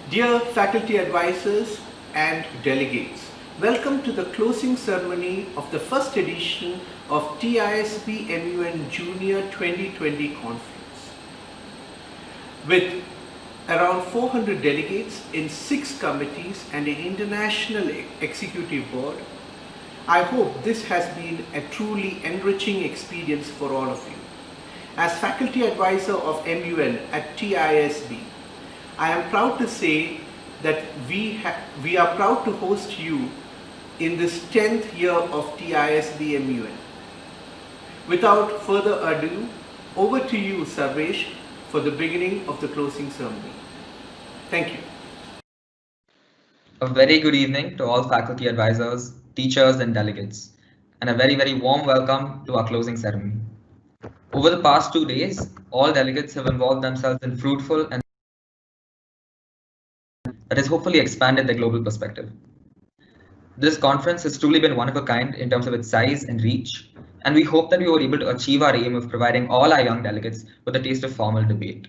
Dear faculty advisors and delegates, welcome to the closing ceremony of the first edition of TISBMUN Jr 2020 conference. With around 400 delegates in 6 committees and an international executive board, I hope this has been a truly enriching experience for all of you. As faculty advisor of MUN at TISB, I am proud to say that we are proud to host you in this 10th year of TISB MUN. Without further ado, over to you, Sarvesh, for the beginning of the closing ceremony. Thank you. A very good evening to all faculty advisors, teachers and delegates, and a very warm welcome to our closing ceremony. Over the past 2 days, all delegates have involved themselves in fruitful and that has hopefully expanded their global perspective. This conference has truly been one of a kind in terms of its size and reach, and we hope that we were able to achieve our aim of providing all our young delegates with a taste of formal debate.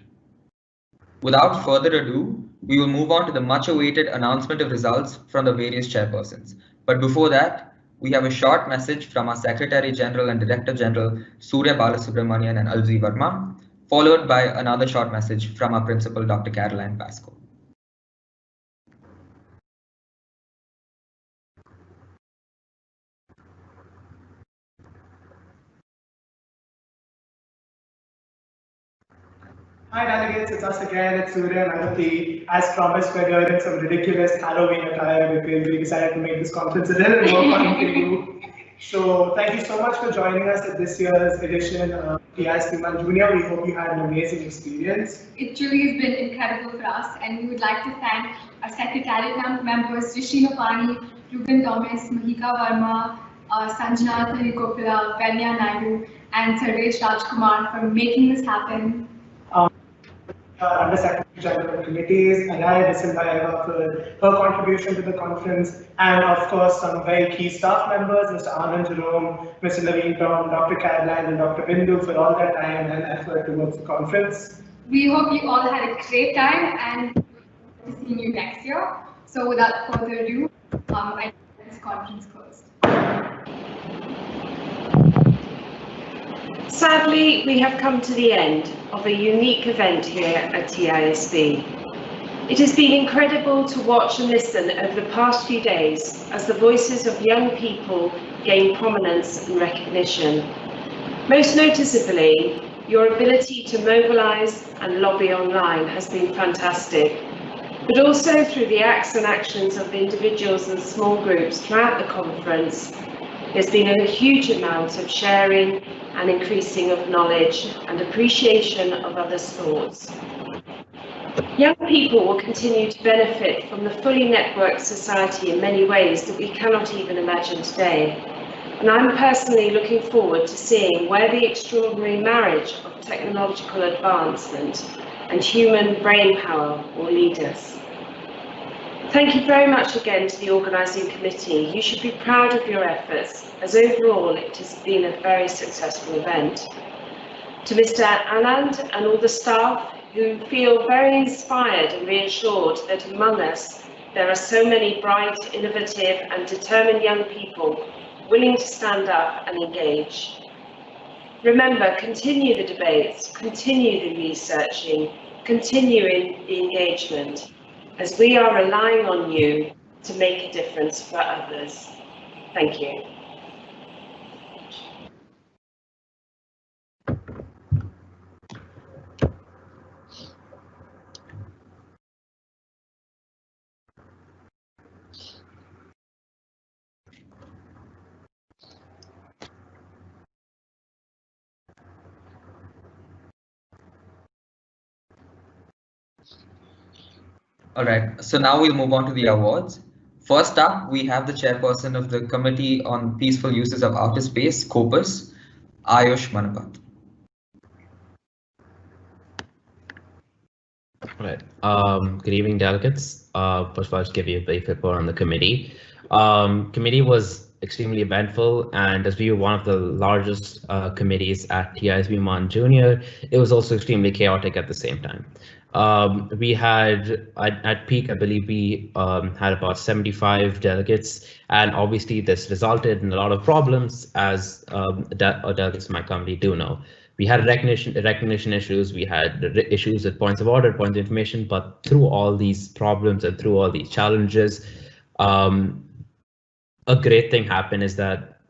Without further ado, we will move on to the much awaited announcement of results from the various chairpersons. But before that, we have a short message from our Secretary General and Director General Surya Balasubramanian and Alzi Verma, followed by another short message from our Principal Dr. Caroline Pascoe. Hi delegates, it's us again, it's Surya and Aditi. As promised, we're here in some ridiculous Halloween attire because we decided to make this conference a little more fun for you. So thank you so much for joining us at this year's edition of TISBMUN Jr. We hope you had an amazing experience. It truly has been incredible for us, and we would like to thank our secretariat members, Rishi Nopani, Ruben Thomas, Mahika Verma, Sanjana Tharikopula, Venya Naidu, and Sarvesh Rajkumar for making this happen. Under Secretary General Committees, Anaya Desimbayeva for her contribution to the conference, and of course some very key staff members, Mr. Anand Jerome, Mr. Naveen Tom, Dr. Caroline and Dr. Bindu for all their time and effort towards the conference. We hope you all had a great time and look forward to seeing you next year. So without further ado, I declare this conference closed. Sadly, we have come to the end of a unique event here at TISB. It has been incredible to watch and listen over the past few days as the voices of young people gain prominence and recognition. Most noticeably, your ability to mobilise and lobby online has been fantastic, but also through the acts and actions of individuals and small groups throughout the conference, there's been a huge amount of sharing and increasing of knowledge and appreciation of others' thoughts. Young people will continue to benefit from the fully networked society in many ways that we cannot even imagine today. And I'm personally looking forward to seeing where the extraordinary marriage of technological advancement and human brain power will lead us. Thank you very much again to the organising committee. You should be proud of your efforts, as overall it has been a very successful event. To Mr. Anand and all the staff who feel very inspired and reassured that among us there are so many bright, innovative and determined young people willing to stand up and engage. Remember, continue the debates, continue the researching, continue the engagement, as we are relying on you to make a difference for others. Thank you. All right, so now we'll move on to the awards. First up, we have the chairperson of the Committee on Peaceful Uses of Outer Space, COPUOS, Ayush Manapat. All right. Good evening, delegates. First of all, I'll just give you a brief report on the committee. Committee was extremely eventful, and as we were one of the largest committees at TISBMUN Jr, it was also extremely chaotic at the same time. We had at peak, I believe we had about 75 delegates, and obviously this resulted in a lot of problems, as delegates in my company do know. We had recognition issues, we had issues with points of order, points of information, but through all these problems and through all these challenges, a great thing happened is that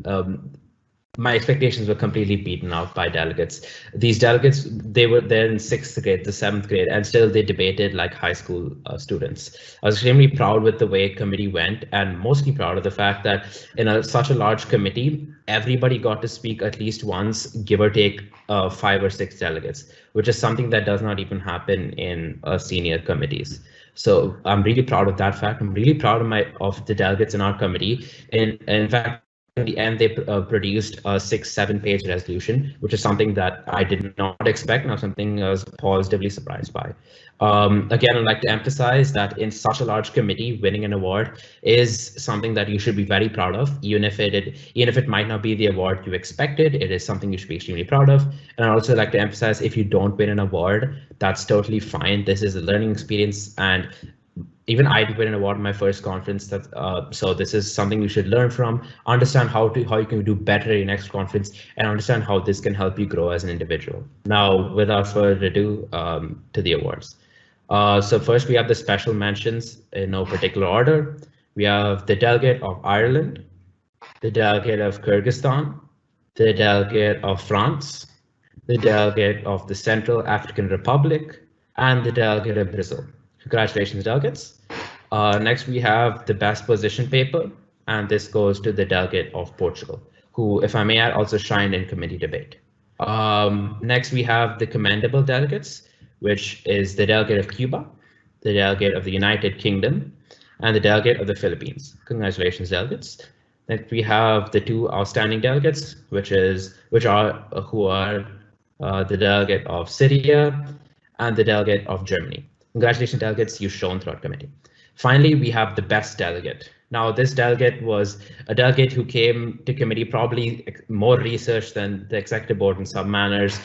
my expectations were completely beaten out by delegates. These delegates, they were there in 6th grade, the 7th grade, and still they debated like high school students. I was extremely proud with the way committee went, and mostly proud of the fact that in such a large committee, everybody got to speak at least once, give or take 5 or 6 delegates, which is something that does not even happen in senior committees. So I'm really proud of that fact. I'm really proud of the delegates in our committee. In fact, in the end, they produced a 6-7 page resolution, which is something that I did not expect, and something I was positively surprised by. Again, I'd like to emphasize that in such a large committee, winning an award is something that you should be very proud of, even if it might not be the award you expected. It is something you should be extremely proud of. And I'd also like to emphasize, if you don't win an award, that's totally fine. This is a learning experience, and even I did win an award in my first conference. So this is something you should learn from, understand how you can do better in your next conference, and understand how this can help you grow as an individual. Now, without further ado, to the awards. So first we have the special mentions in no particular order. We have the delegate of Ireland, the delegate of Kyrgyzstan, the delegate of France, the delegate of the Central African Republic, and the delegate of Brazil. Congratulations, delegates. Next, we have the best position paper, and this goes to the delegate of Portugal, who, if I may add, also shined in committee debate. Next, we have the commendable delegates, which is the delegate of Cuba, the delegate of the United Kingdom, and the delegate of the Philippines. Congratulations, delegates. Next, we have the 2 outstanding delegates, who are the delegate of Syria and the delegate of Germany. Congratulations, delegates, you've shown throughout committee. Finally, we have the best delegate. Now, this delegate was a delegate who came to committee probably more research than the executive board in some manners.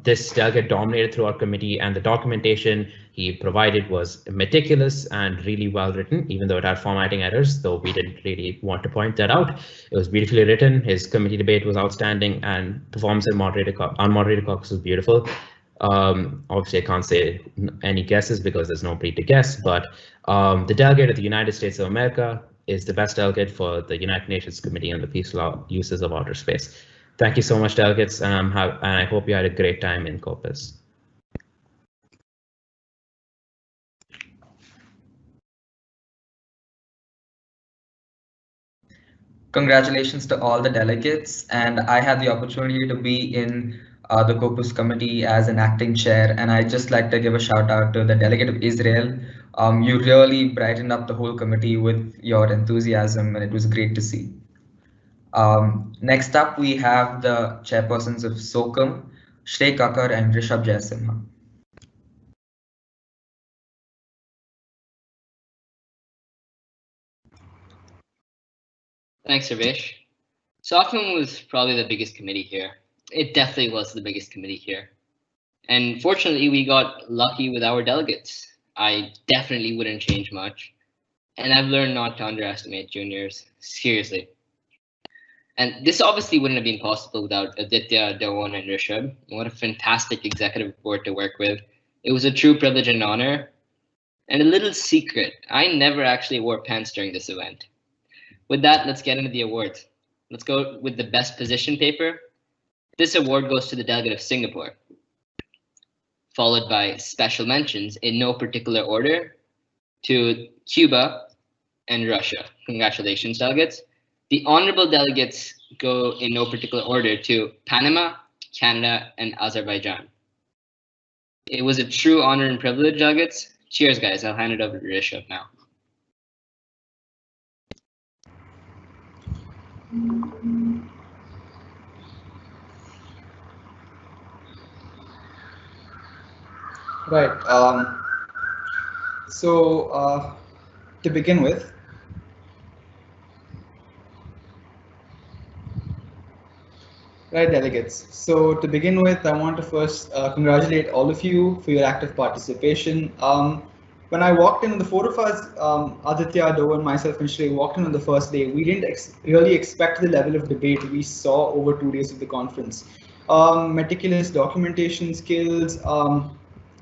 This delegate dominated through our committee, and the documentation he provided was meticulous and really well written, even though it had formatting errors, though we didn't really want to point that out. It was beautifully written. His committee debate was outstanding, and performance in unmoderated caucus was beautiful. Obviously, I can't say any guesses because there's nobody to guess, but the delegate of the United States of America is the best delegate for the United Nations Committee on the Peaceful Uses of Outer Space. Thank you so much, delegates, and I hope you had a great time in COPUOS. Congratulations to all the delegates, and I had the opportunity to be in the COPUOS committee as an acting chair, and I'd just like to give a shout out to the delegate of Israel. You really brightened up the whole committee with your enthusiasm, and it was great to see. Next up, we have the chairpersons of SOCHUM, Shrey Kakkar and Rishabh Jaisimha. Thanks, Ravesh. SOCHUM was probably the biggest committee here. It definitely was the biggest committee here. And fortunately, we got lucky with our delegates. I definitely wouldn't change much. And I've learned not to underestimate juniors, seriously. And this obviously wouldn't have been possible without Aditya, Dewan, and Rishabh. What a fantastic executive board to work with. It was a true privilege and honor. And a little secret, I never actually wore pants during this event. With that, let's get into the awards. Let's go with the best position paper. This award goes to the delegate of Singapore, followed by special mentions in no particular order to Cuba and Russia. Congratulations, delegates. The honorable delegates go in no particular order to Panama, Canada, and Azerbaijan. It was a true honor and privilege, delegates. Cheers, guys. I'll hand it over to Rishabh now. Right. To begin with, Right, delegates. So to begin with, I want to first congratulate all of you for your active participation. When I walked in, the four of us, Aditya, Dovan, myself, and Shrey, walked in on the first day. We didn't really expect the level of debate we saw over 2 days of the conference. Meticulous documentation skills.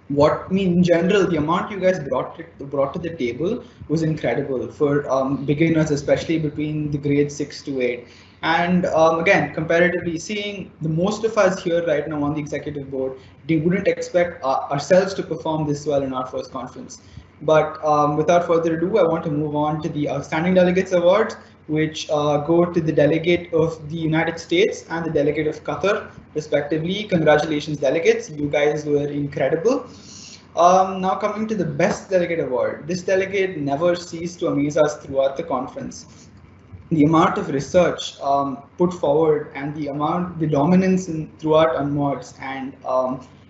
What I mean in general, the amount you guys brought to the table was incredible for beginners, especially between the grade 6 to 8. And again, comparatively, seeing the most of us here right now on the executive board, we wouldn't expect ourselves to perform this well in our first conference. But without further ado, I want to move on to the Outstanding Delegates Awards, which go to the delegate of the United States and the delegate of Qatar, respectively. Congratulations, delegates. You guys were incredible. Now coming to the Best Delegate Award. This delegate never ceased to amaze us throughout the conference. The amount of research put forward and the dominance throughout UNMODS and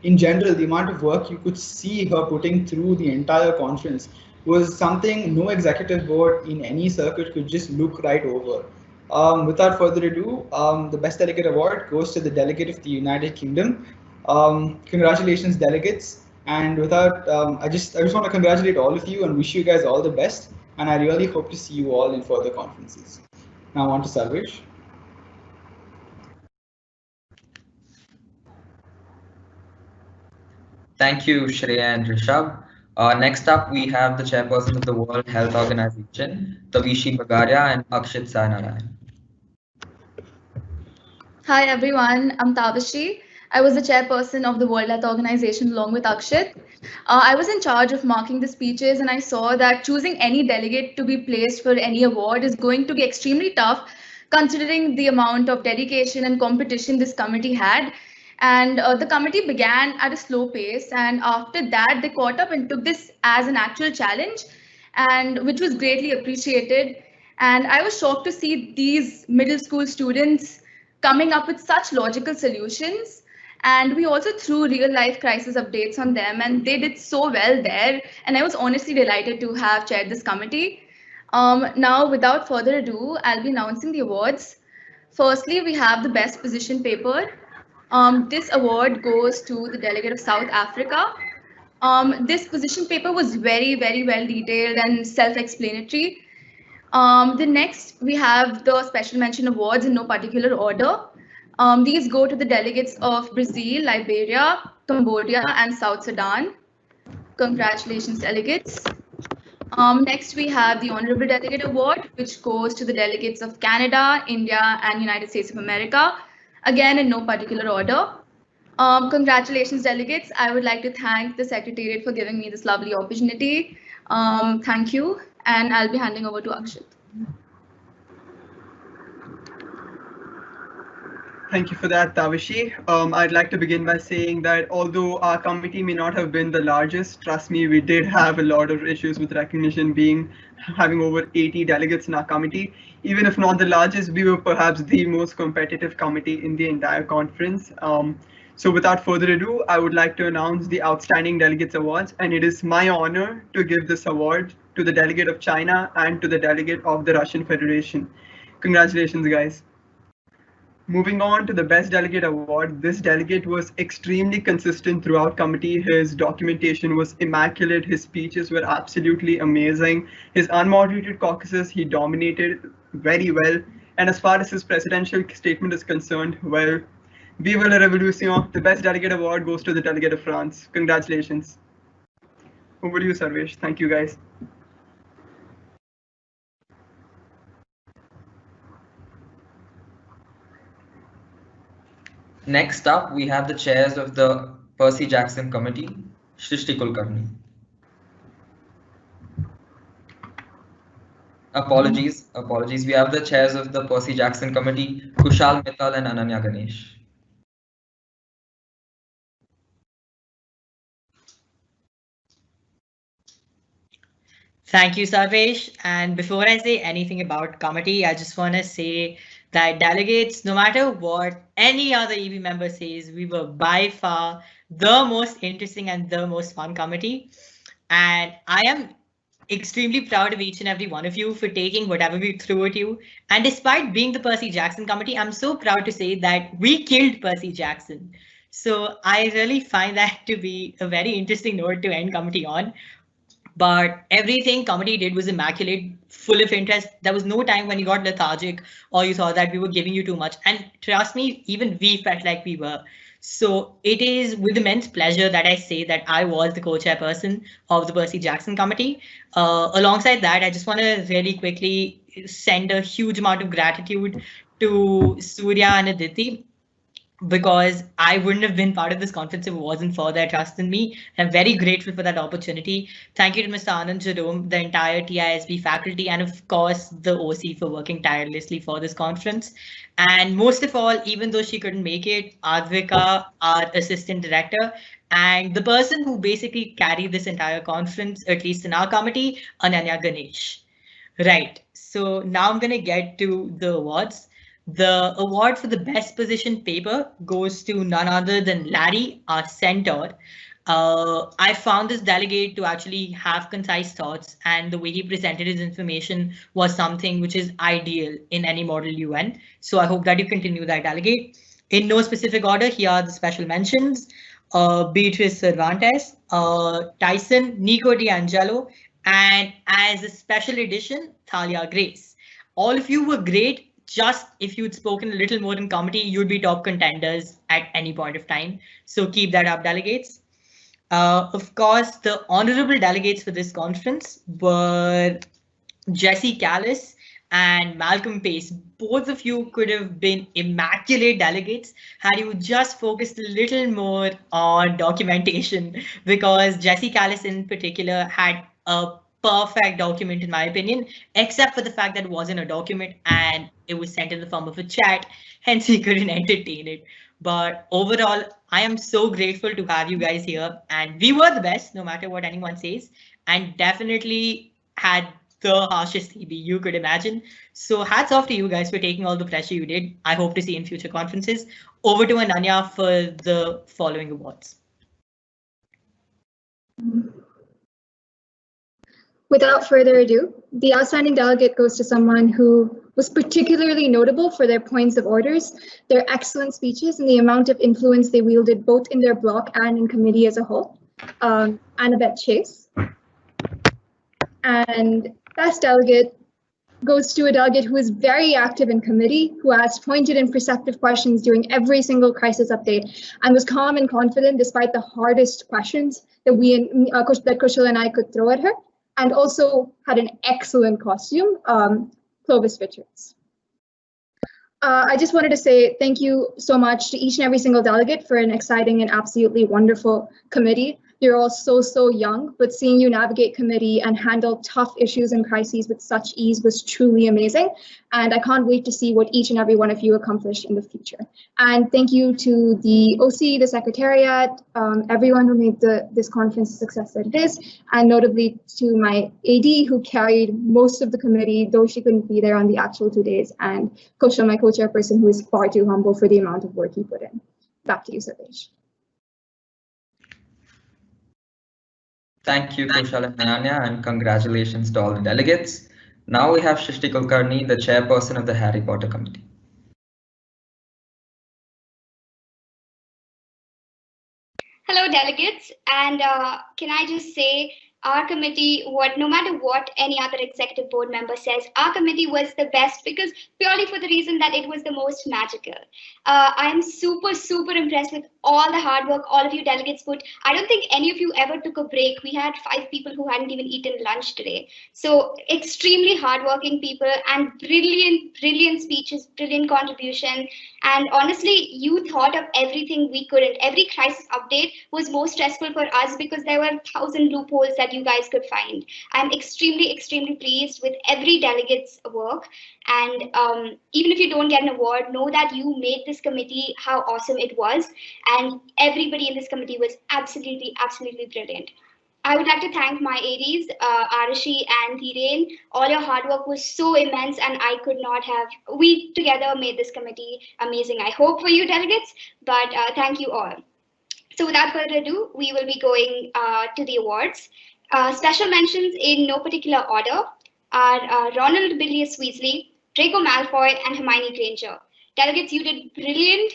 in general, the amount of work you could see her putting through the entire conference was something no executive board in any circuit could just look right over. Without further ado, the Best Delegate Award goes to the delegate of the United Kingdom. Congratulations, delegates. And without, I just want to congratulate all of you and wish you guys all the best. And I really hope to see you all in further conferences. Now on to Sarvesh. Thank you, Shreya and Rishabh. Next up, we have the chairperson of the World Health Organization, Tavishi Bagaria and Akshit Sainarayan. Hi everyone, I'm Tavishi. I was the chairperson of the World Health Organization along with Akshit. I was in charge of marking the speeches and I saw that choosing any delegate to be placed for any award is going to be extremely tough considering the amount of dedication and competition this committee had. And the committee began at a slow pace, and after that they caught up and took this as an actual challenge, and which was greatly appreciated. And I was shocked to see these middle school students coming up with such logical solutions. And we also threw real life crisis updates on them, and they did so well there. And I was honestly delighted to have chaired this committee. Now, without further ado, I'll be announcing the awards. Firstly, we have the best position paper. This award goes to the delegate of South Africa. This position paper was very, very well detailed and self-explanatory. The next, we have the special mention awards in no particular order. These go to the delegates of Brazil, Liberia, Cambodia, and South Sudan. Congratulations, delegates. Next, we have the Honorable Delegate Award, which goes to the delegates of Canada, India, and United States of America, again in no particular order. Congratulations, delegates. I would like to thank the Secretariat for giving me this lovely opportunity. Thank you, and I'll be handing over to Akshit. Thank you for that, Tavishi. I'd like to begin by saying that although our committee may not have been the largest, trust me, we did have a lot of issues with recognition having over 80 delegates in our committee. Even if not the largest, we were perhaps the most competitive committee in the entire conference. So without further ado, I would like to announce the Outstanding Delegates Awards, and it is my honor to give this award to the delegate of China and to the delegate of the Russian Federation. Congratulations, guys. Moving on to the Best Delegate Award, this delegate was extremely consistent throughout committee. His documentation was immaculate. His speeches were absolutely amazing. His unmoderated caucuses, he dominated very well. And as far as his presidential statement is concerned, well, vive la révolution. The Best Delegate Award goes to the delegate of France. Congratulations. Over to you, Sarvesh. Thank you, guys. Next up, we have the chairs of the Percy Jackson Committee, Shrishti Kulkarni. Apologies. We have the chairs of the Percy Jackson Committee, Kushal Mittal and Ananya Ganesh. Thank you, Sarvesh. And before I say anything about committee, I just want to say that delegates, no matter what any other EB member says, we were by far the most interesting and the most fun committee. And I am extremely proud of each and every one of you for taking whatever we threw at you. And despite being the Percy Jackson committee, I'm so proud to say that we killed Percy Jackson. So I really find that to be a very interesting note to end committee on. But everything committee did was immaculate, full of interest. There was no time when you got lethargic or you thought that we were giving you too much. And trust me, even we felt like we were. So it is with immense pleasure that I say that I was the co-chairperson of the Percy Jackson committee. Alongside that, I just want to really quickly send a huge amount of gratitude to Surya and Aditi, because I wouldn't have been part of this conference if it wasn't for their trust in me. I'm very grateful for that opportunity. Thank you to Mr. Anand Jerome, the entire TISB faculty, and of course the OC for working tirelessly for this conference. And most of all, even though she couldn't make it, Advika, our assistant director, and the person who basically carried this entire conference, at least in our committee, Ananya Ganesh. Right. So now I'm going to get to the awards. The award for the best position paper goes to none other than Larry, our centaur. I found this delegate to actually have concise thoughts, and the way he presented his information was something which is ideal in any model UN. So I hope that you continue that, delegate. In no specific order, here are the special mentions. Beatrice Cervantes, Tyson, Nico D'Angelo, and as a special edition, Thalia Grace. All of you were great. Just if you'd spoken a little more in committee, you'd be top contenders at any point of time. So keep that up, delegates. Of course, the honorable delegates for this conference were Jesse Callis and Malcolm Pace. Both of you could have been immaculate delegates had you just focused a little more on documentation, because Jesse Callis in particular had a perfect document in my opinion, except for the fact that it wasn't a document and it was sent in the form of a chat, hence we couldn't entertain it. But overall, I am so grateful to have you guys here, and we were the best, no matter what anyone says, and definitely had the harshest EB you could imagine. So hats off to you guys for taking all the pressure you did. I hope to see you in future conferences. Over to Ananya for the following awards. Without further ado, the outstanding delegate goes to someone who was particularly notable for their points of orders, their excellent speeches, and the amount of influence they wielded both in their block and in committee as a whole. Annabeth Chase. And best delegate goes to a delegate who is very active in committee, who asked pointed and perceptive questions during every single crisis update, and was calm and confident despite the hardest questions that that Kushal and I could throw at her, and also had an excellent costume, Clovis Richards. I just wanted to say thank you so much to each and every single delegate for an exciting and absolutely wonderful committee. You're all so young, but seeing you navigate committee and handle tough issues and crises with such ease was truly amazing. And I can't wait to see what each and every one of you accomplish in the future. And thank you to the OC, the Secretariat, everyone who made this conference a success that it is, and notably to my AD who carried most of the committee, though she couldn't be there on the actual 2 days, and Kushal, my co-chairperson, who is far too humble for the amount of work he put in. Back to you, Sarvesh. Thank you, Kushal and Ananya, and congratulations to all the delegates. Now we have Shrishti Kulkarni, the chairperson of the Harry Potter Committee. Hello, delegates, and can I just say, our committee, no matter what any other executive board member says, our committee was the best because purely for the reason that it was the most magical. I am super impressed with all the hard work all of you delegates put. I don't think any of you ever took a break. We had 5 people who hadn't even eaten lunch today. So extremely hardworking people and brilliant speeches, brilliant contribution. And honestly, you thought of everything we couldn't. Every crisis update was more stressful for us because there were 1,000 loopholes that you guys could find. I'm extremely pleased with every delegate's work. And even if you don't get an award, know that you made this committee how awesome it was. And everybody in this committee was absolutely brilliant. I would like to thank my ADs, Arashi and Dhiren. All your hard work was so immense and I could not have, we together made this committee amazing. I hope for you delegates, but thank you all. So without further ado, we will be going to the awards. Special mentions in no particular order are Ronald Bilius Weasley, Draco Malfoy, and Hermione Granger. Delegates, you did brilliant.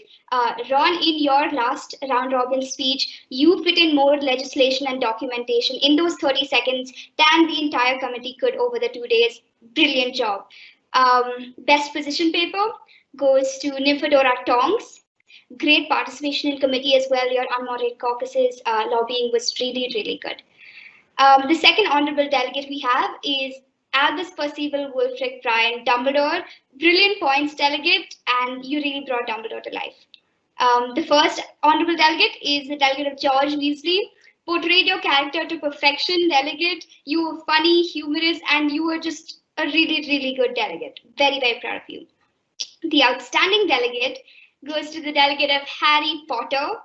Ron, in your last round robin speech, you fit in more legislation and documentation in those 30 seconds than the entire committee could over the 2 days. Brilliant job. Best position paper goes to Nymphadora Tongs. Great participation in committee as well. Your unmoderated caucuses lobbying was really, really good. The second honorable delegate we have is Albus Percival Wulfric Brian Dumbledore. Brilliant points, delegate, and you really brought Dumbledore to life. The first honorable delegate is the delegate of George Weasley. Portrayed your character to perfection, delegate. You were funny, humorous, and you were just a really, really good delegate. Very, very proud of you. The outstanding delegate goes to the delegate of Harry Potter.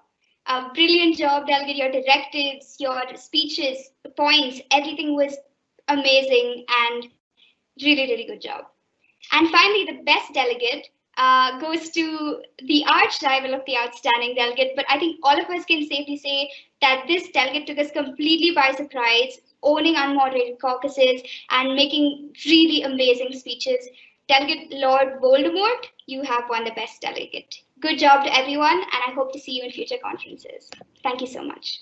Brilliant job, delegate. Your directives, your speeches, the points, everything was amazing and really, really good job. And finally, the best delegate goes to the arch rival of the outstanding delegate. But I think all of us can safely say that this delegate took us completely by surprise, owning unmoderated caucuses and making really amazing speeches. Delegate Lord Voldemort, you have won the best delegate. Good job to everyone, and I hope to see you in future conferences. Thank you so much.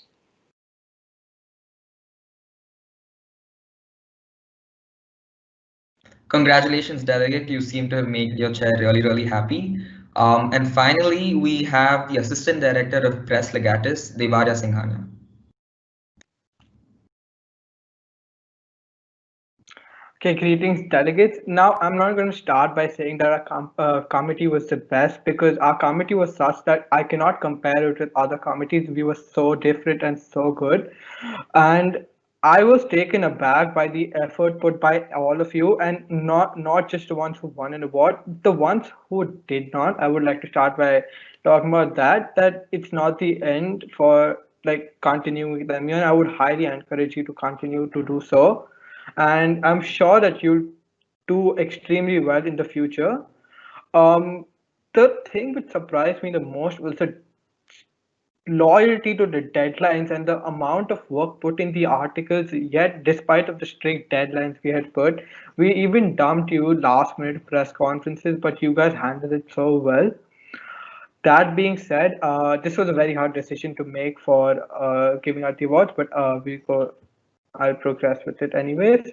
Congratulations, delegate. You seem to have made your chair really, really happy. And finally, we have the Assistant Director of Press Legatus, Devarya Singhania. Okay, greetings, delegates. Now, I'm not going to start by saying that our committee was the best, because our committee was such that I cannot compare it with other committees. We were so different and so good. And I was taken aback by the effort put by all of you, and not just the ones who won an award, the ones who did not. I would like to start by talking about that it's not the end for like continuing with the MUN. I would highly encourage you to continue to do so. And I'm sure that you'll do extremely well in the future. The thing which surprised me the most was the loyalty to the deadlines and the amount of work put in the articles. Yet, despite of the strict deadlines we had put, we even dumped you last minute press conferences, but you guys handled it so well. That being said, this was a very hard decision to make for giving out the awards, but I'll progress with it anyways.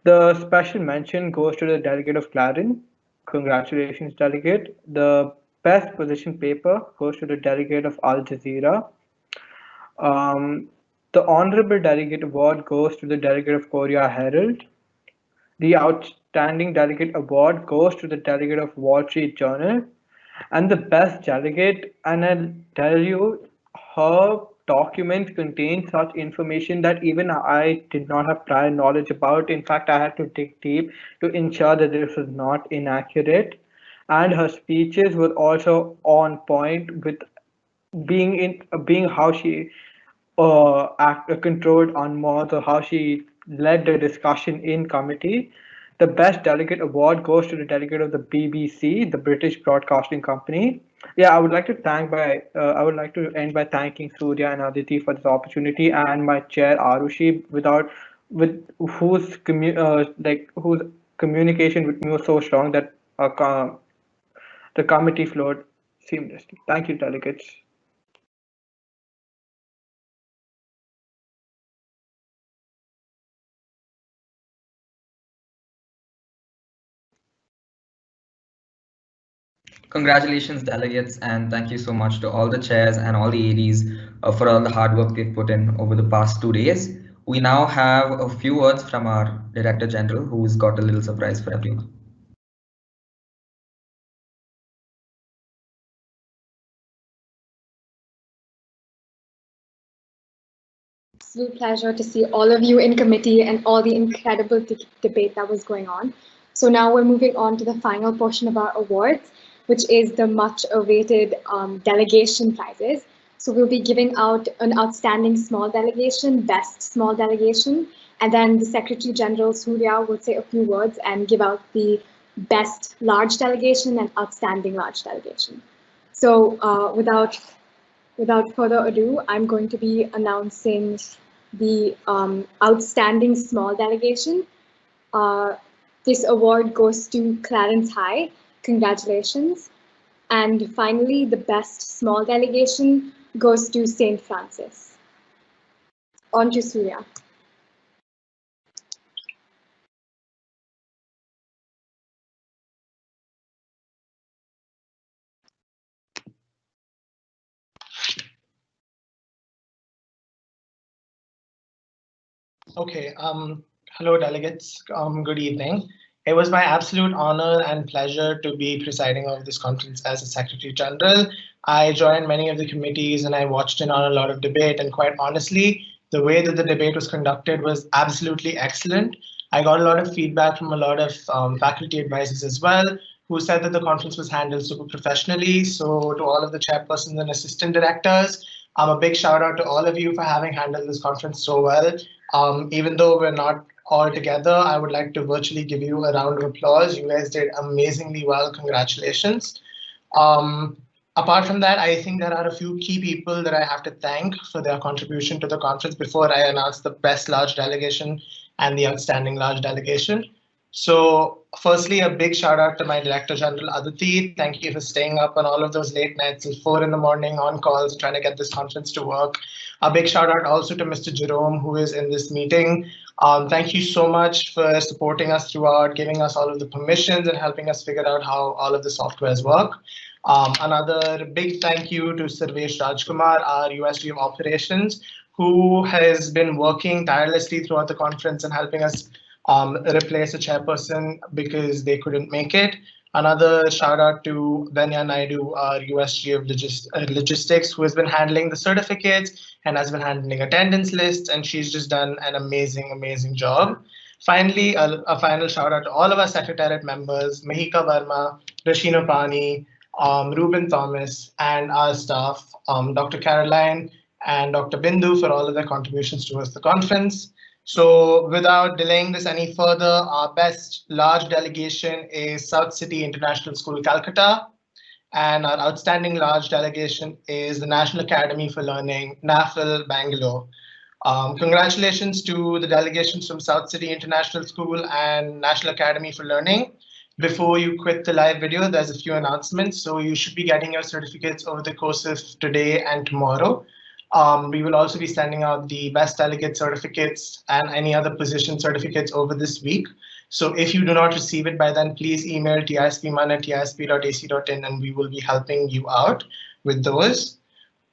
The special mention goes to the delegate of Clarin. Congratulations, delegate. The best position paper goes to the delegate of Al Jazeera. The honorable delegate award goes to the delegate of Korea Herald. The outstanding delegate award goes to the delegate of Wall Street Journal. And the best delegate, and I'll tell you, her documents contain such information that even I did not have prior knowledge about. In fact, I had to dig deep to ensure that this was not inaccurate. And her speeches were also on point with being how she controlled on more, so how she led the discussion in committee. The best delegate award goes to the delegate of the BBC, the British Broadcasting Company. Yeah, I would like to end by thanking Surya and Aditi for this opportunity, and my chair Arushi, with whose communication with me was so strong that the committee flowed seamlessly. Thank you, delegates. Congratulations, delegates, and thank you so much to all the chairs and all the ADs for all the hard work they've put in over the past 2 days. We now have a few words from our Director General, who's got a little surprise for everyone. Absolute pleasure to see all of you in committee and all the incredible debate that was going on. So now we're moving on to the final portion of our awards, which is the much awaited delegation prizes. So we'll be giving out an outstanding small delegation, best small delegation, and then the Secretary General Surya will say a few words and give out the best large delegation and outstanding large delegation. So without further ado, I'm going to be announcing the outstanding small delegation. This award goes to Clarence High. Congratulations. And finally, the best small delegation goes to St. Francis. On to Surya. Okay, hello delegates, good evening. It was my absolute honor and pleasure to be presiding over this conference as a Secretary General. I joined many of the committees and I watched in on a lot of debate, and quite honestly, the way that the debate was conducted was absolutely excellent. I got a lot of feedback from a lot of faculty advisors as well, who said that the conference was handled super professionally. So to all of the chairpersons and assistant directors, a big shout out to all of you for having handled this conference so well. Even though we're not all together, I would like to virtually give you a round of applause. You guys did amazingly well. Congratulations. Apart from that, I think there are a few key people that I have to thank for their contribution to the conference before I announce the best large delegation and the outstanding large delegation. So firstly, a big shout out to my Director General Aditi. Thank you for staying up on all of those late nights till 4 in the morning on calls, trying to get this conference to work. A big shout out also to Mr. Jerome, who is in this meeting. Thank you so much for supporting us throughout, giving us all of the permissions and helping us figure out how all of the softwares work. Another big thank you to Sarvesh Rajkumar, our USG of Operations, who has been working tirelessly throughout the conference and helping us replace a chairperson because they couldn't make it. Another shout out to Vanya Naidu, our USG of Logistics, who has been handling the certificates and has been handling attendance lists, and she's just done an amazing, amazing job. Finally, a final shout out to all of our Secretariat members, Mahika Verma, Rashina Pani, Ruben Thomas, and our staff, Dr. Caroline and Dr. Bindu, for all of their contributions towards the conference. So without delaying this any further, our best large delegation is South City International School, Calcutta. And our outstanding large delegation is the National Academy for Learning, NAFL, Bangalore. Congratulations to the delegations from South City International School and National Academy for Learning. Before you quit the live video, there's a few announcements. So you should be getting your certificates over the course of today and tomorrow. We will also be sending out the best delegate certificates and any other position certificates over this week. So if you do not receive it by then, please email tisbmun@tisb.ac.in and we will be helping you out with those.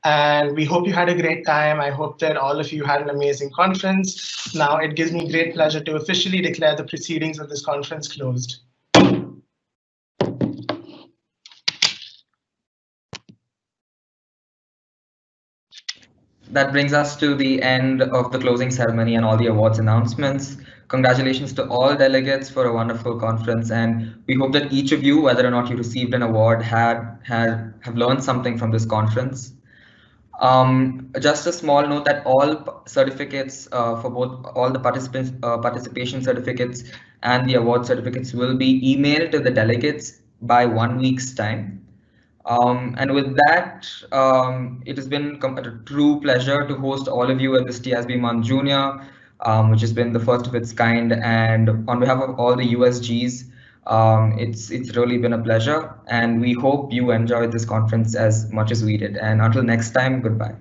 And we hope you had a great time. I hope that all of you had an amazing conference. Now it gives me great pleasure to officially declare the proceedings of this conference closed. That brings us to the end of the closing ceremony and all the awards announcements. Congratulations to all delegates for a wonderful conference, and we hope that each of you, whether or not you received an award, have learned something from this conference. Just a small note that all certificates for both all the participation certificates and the award certificates will be emailed to the delegates by 1 week's time. And with that, it has been a true pleasure to host all of you at this TISBMUN Jr, which has been the first of its kind. And on behalf of all the USGs, it's really been a pleasure. And we hope you enjoyed this conference as much as we did. And until next time, goodbye.